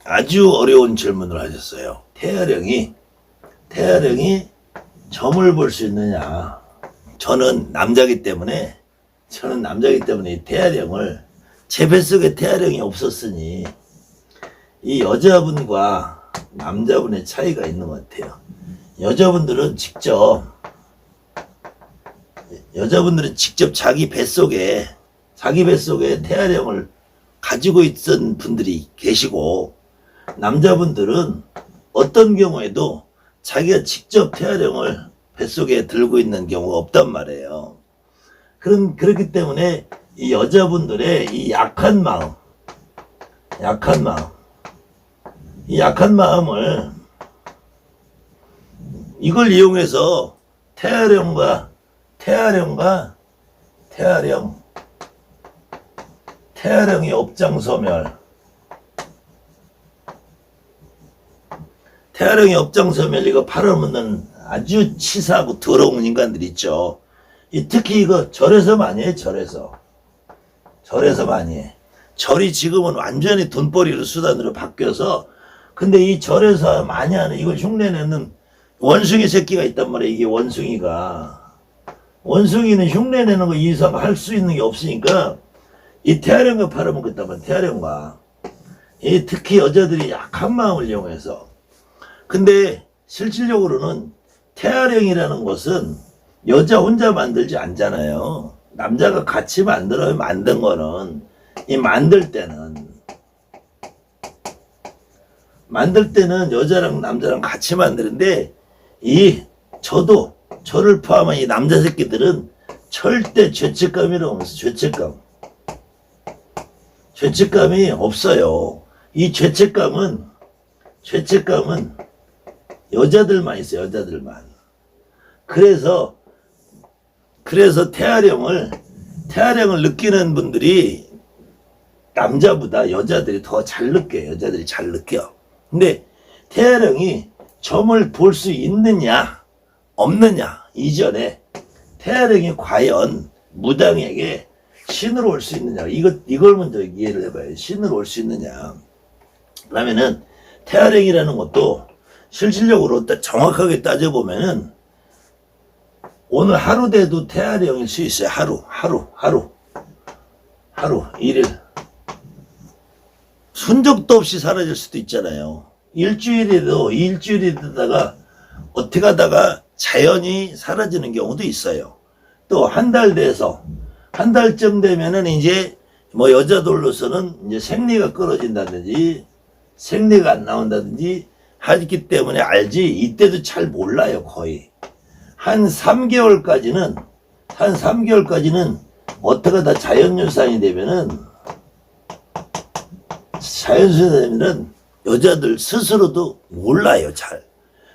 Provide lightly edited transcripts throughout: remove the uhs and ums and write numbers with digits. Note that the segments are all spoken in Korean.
아주 어려운 질문을 하셨어요. 태아령이 점을 볼 수 있느냐. 저는 남자기 때문에 이 태아령을, 제 뱃속에 태아령이 없었으니 이 여자분과 남자분의 차이가 있는 것 같아요. 여자분들은 직접 자기 뱃속에 태아령을 가지고 있던 분들이 계시고, 남자분들은 어떤 경우에도 자기가 직접 태아령을 뱃속에 들고 있는 경우가 없단 말이에요. 그렇기 때문에 이 여자분들의 이 약한 마음을 이걸 이용해서 태아령이 업장소멸 이거 팔아먹는 아주 치사하고 더러운 인간들 있죠. 특히 이거 절에서 많이 해. 절에서 많이 해. 절이 지금은 완전히 돈벌이로 수단으로 바뀌어서, 근데 이 절에서 많이 하는 이걸 흉내내는 원숭이 새끼가 있단 말이야. 이게 원숭이는 흉내내는 거 이상 할 수 있는 게 없으니까 이 태아령과 팔아먹겠단 말이야. 태아령과 특히 여자들이 약한 마음을 이용해서. 근데 실질적으로는 태아령이라는 것은 여자 혼자 만들지 않잖아요. 남자가 같이 만든 거는, 이 만들 때는 여자랑 남자랑 같이 만드는데, 저를 포함한 이 남자 새끼들은 절대 죄책감이라고 하면서 죄책감이 없어요. 이 죄책감은 여자들만 있어요. 여자들만. 그래서 태아령을 느끼는 분들이 남자보다 여자들이 더 잘 느껴요. 여자들이 잘 느껴. 근데 태아령이 점을 볼 수 있느냐 없느냐 이전에 태아령이 과연 무당에게 신으로 올 수 있느냐, 이걸 먼저 이해를 해봐요. 신으로 올 수 있느냐. 그러면은 태아령이라는 것도 실질적으로 정확하게 따져보면은 오늘 하루 돼도 태아령일 수 있어요. 하루 일일 순적도 없이 사라질 수도 있잖아요. 일주일이다가 어떻게 하다가 자연히 사라지는 경우도 있어요. 또 한 달쯤 되면은 이제 뭐 여자들로서는 이제 생리가 끊어진다든지 생리가 안 나온다든지 하기 때문에 알지, 이때도 잘 몰라요. 거의 한 3개월까지는 어떻게 다 자연유산이 되면은 여자들 스스로도 몰라요. 잘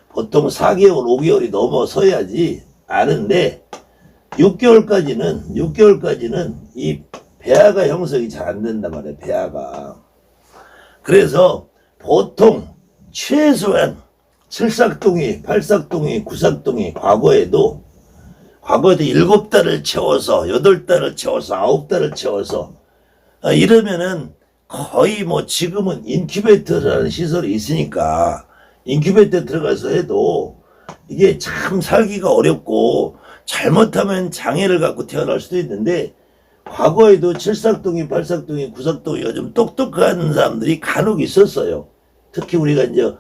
보통 4개월 5개월이 넘어서야지 아는데 6개월까지는 이 배아가 형성이 잘 안 된단 말이에요. 배아가. 그래서 보통 최소한 7삭동이, 8삭동이, 9삭동이 과거에도 7달을 채워서 8달을 채워서 9달을 채워서 이러면은 거의 뭐 지금은 인큐베이터라는 시설이 있으니까 인큐베이터 들어가서 해도 이게 참 살기가 어렵고 잘못하면 장애를 갖고 태어날 수도 있는데, 과거에도 7삭동이, 8삭동이, 9삭동이가 좀 똑똑한 사람들이 간혹 있었어요. 특히 우리가 이제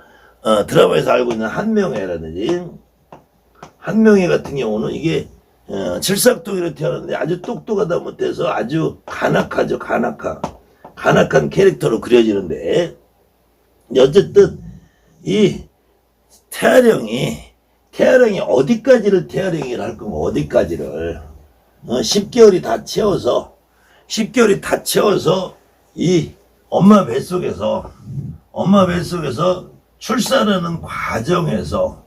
드라마에서 알고 있는 한명회라든지, 한명회 같은 경우는 이게 7삭동이로 태어났는데 아주 똑똑하다 못해서 아주 간악하죠. 간악한 캐릭터로 그려지는데, 어쨌든 이 태아령이 어디까지를 태아령이라 할 건가, 어디까지를 10개월이 다 채워서 이 엄마 뱃속에서 출산하는 과정에서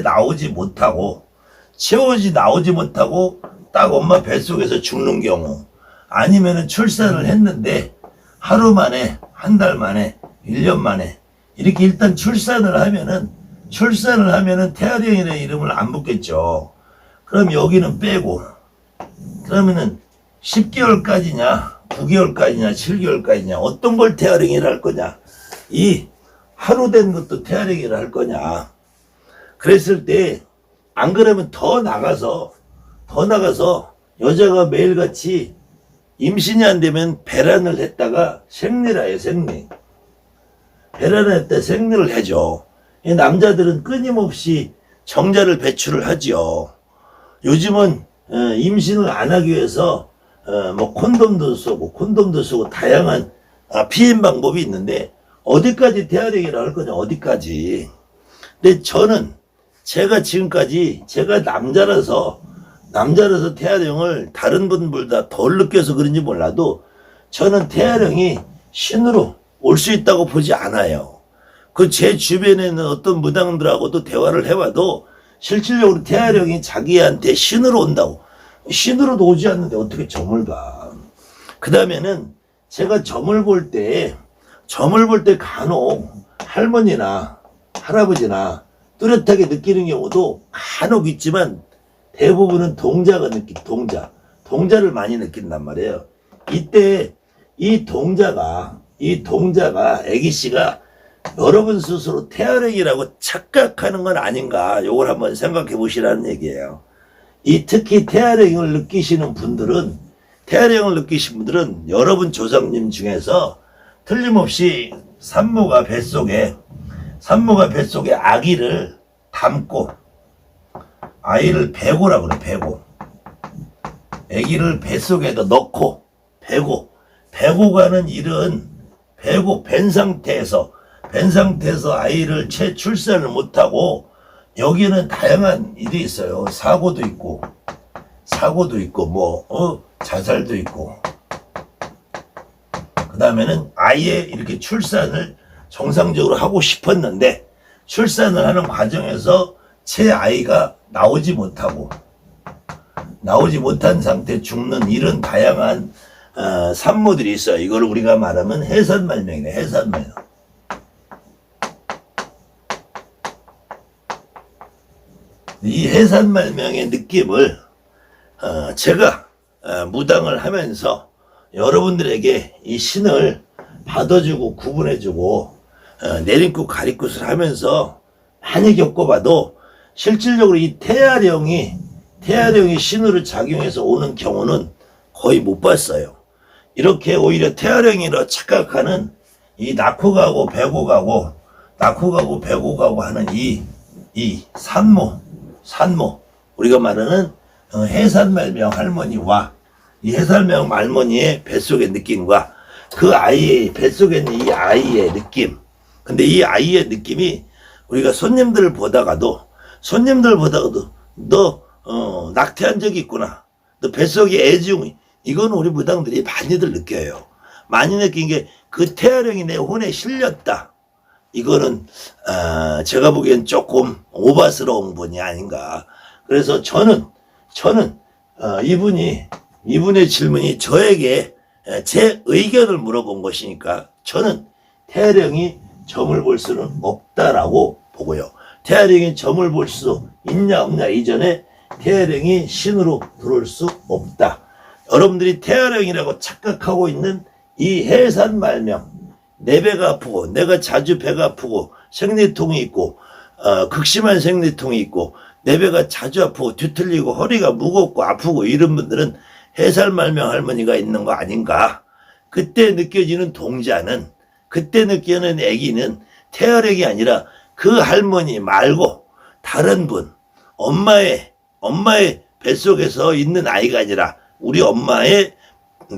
나오지 못하고 딱 엄마 뱃속에서 죽는 경우, 아니면은 출산을 했는데 하루 만에, 한 달 만에, 1년 만에 이렇게 일단 출산을 하면은 태아령이라는 이름을 안 붙겠죠. 그럼 여기는 빼고, 그러면은 10개월까지냐 9개월까지냐 7개월까지냐 어떤 걸 태아령이라 할 거냐, 이 하루 된 것도 태아령이라 할 거냐. 그랬을 때 안 그러면 더 나가서 여자가 매일같이 임신이 안 되면 배란을 했다가 생리라 해요. 생리. 배란을 했다 생리를 해줘. 이 남자들은 끊임없이 정자를 배출을 하죠. 요즘은 임신을 안 하기 위해서 뭐 콘돔도 쓰고 다양한 피임 방법이 있는데 어디까지 태아령이라 할 거냐, 어디까지. 근데 저는 제가 지금까지 제가 남자라서 태아령을 다른 분들보다 덜 느껴서 그런지 몰라도 저는 태아령이 신으로 올 수 있다고 보지 않아요. 그 제 주변에 있는 어떤 무당들하고도 대화를 해봐도 실질적으로 태아령이 자기한테 신으로 온다고. 신으로도 오지 않는데 어떻게 점을 봐. 그 다음에는 제가 점을 볼 때 간혹 할머니나 할아버지나 뚜렷하게 느끼는 경우도 간혹 있지만 대부분은 동자를 많이 느낀단 말이에요. 이때 이 동자가 애기씨가 여러분 스스로 태아령이라고 착각하는 건 아닌가, 요걸 한번 생각해 보시라는 얘기예요. 특히 태아령을 느끼신 분들은 여러분 조상님 중에서 틀림없이 산모가 뱃속에 아기를 담고 아이를 배고라고 그래. 아기를 뱃속에다 넣고 배고 가는 일은 벤 상태에서 아이를 채 출산을 못하고, 여기는 다양한 일이 있어요. 사고도 있고 자살도 있고, 그 다음에는 아예 이렇게 출산을 정상적으로 하고 싶었는데 출산을 하는 과정에서 채 아이가 나오지 못한 상태 죽는 이런 다양한 산모들이 있어요. 이걸 우리가 말하면 해산말명이네. 해산말명. 이 해산말명의 느낌을 제가 무당을 하면서 여러분들에게 이 신을 받아주고 구분해주고 내림굿 가리굿을 하면서 많이 겪어봐도 실질적으로 이 태아령이 신으로 작용해서 오는 경우는 거의 못 봤어요. 이렇게 오히려 태아령이라 착각하는 이 낳고 가고 배고 가고 하는 이 산모, 우리가 말하는 해산말명 할머니와 이 해산말명 할머니의 뱃속의 느낌과 그 아이의 뱃속에 있는 이 아이의 느낌. 근데 이 아이의 느낌이 우리가 손님들 보다가도 너 낙태한 적이 있구나, 너 뱃속에 애지웅이, 이건 우리 무당들이 많이들 느껴요. 많이 느낀 게 그 태아령이 내 혼에 실렸다. 이거는 제가 보기엔 조금 오바스러운 분이 아닌가. 그래서 저는 이분의 질문이 저에게 제 의견을 물어본 것이니까 저는 태아령이 점을 볼 수는 없다라고 보고요. 태아령이 점을 볼 수 있냐 없냐 이전에 태아령이 신으로 들어올 수 없다. 여러분들이 태아령이라고 착각하고 있는 이 해산말명, 내 배가 아프고 내가 자주 배가 아프고 생리통이 있고 극심한 생리통이 있고 내 배가 자주 아프고 뒤틀리고 허리가 무겁고 아프고 이런 분들은 해산말명 할머니가 있는 거 아닌가. 그때 느껴지는 동자는, 그때 느끼는 아기는 태아령이 아니라 그 할머니 말고 다른 분, 엄마의 뱃속에서 있는 아이가 아니라 우리 엄마의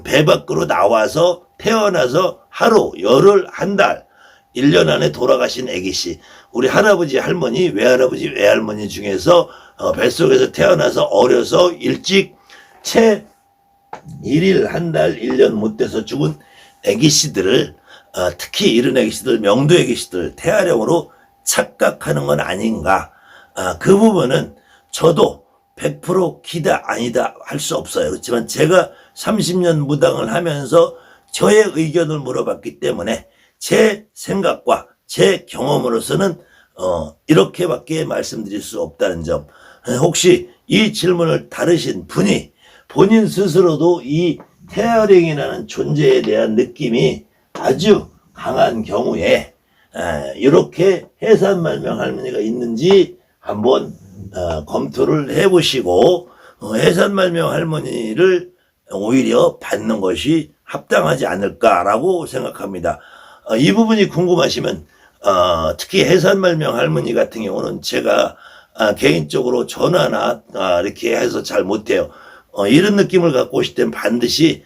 배 밖으로 나와서 태어나서 하루, 열흘, 한 달, 1년 안에 돌아가신 아기씨, 우리 할아버지, 할머니, 외할아버지, 외할머니 중에서 뱃속에서 태어나서 어려서 일찍 채 1일, 한 달, 1년 못 돼서 죽은 아기씨들을 특히 이런 아기씨들, 명도 아기씨들 태아령으로 착각하는 건 아닌가. 그 부분은 저도 100% 기다 아니다 할 수 없어요. 그렇지만 제가 30년 무당을 하면서 저의 의견을 물어봤기 때문에 제 생각과 제 경험으로서는 이렇게밖에 말씀드릴 수 없다는 점. 혹시 이 질문을 다루신 분이 본인 스스로도 이 태어령이라는 존재에 대한 느낌이 아주 강한 경우에 이렇게 해산말명 할머니가 있는지 한번 검토를 해보시고 해산말명 할머니를 오히려 받는 것이 합당하지 않을까라고 생각합니다. 이 부분이 궁금하시면 특히 해산말명 할머니 같은 경우는 제가 개인적으로 전화나 이렇게 해서 잘 못해요. 이런 느낌을 갖고 오실 땐 반드시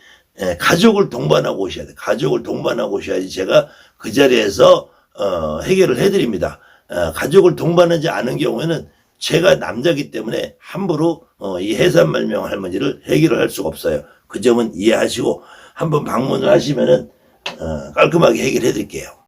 가족을 동반하고 오셔야 돼요. 가족을 동반하고 오셔야지 제가 그 자리에서 해결을 해드립니다. 가족을 동반하지 않은 경우에는 제가 남자기 때문에 함부로 이 해산말명 할머니를 해결을 할 수가 없어요. 그 점은 이해하시고 한번 방문을 하시면은 깔끔하게 해결해 드릴게요.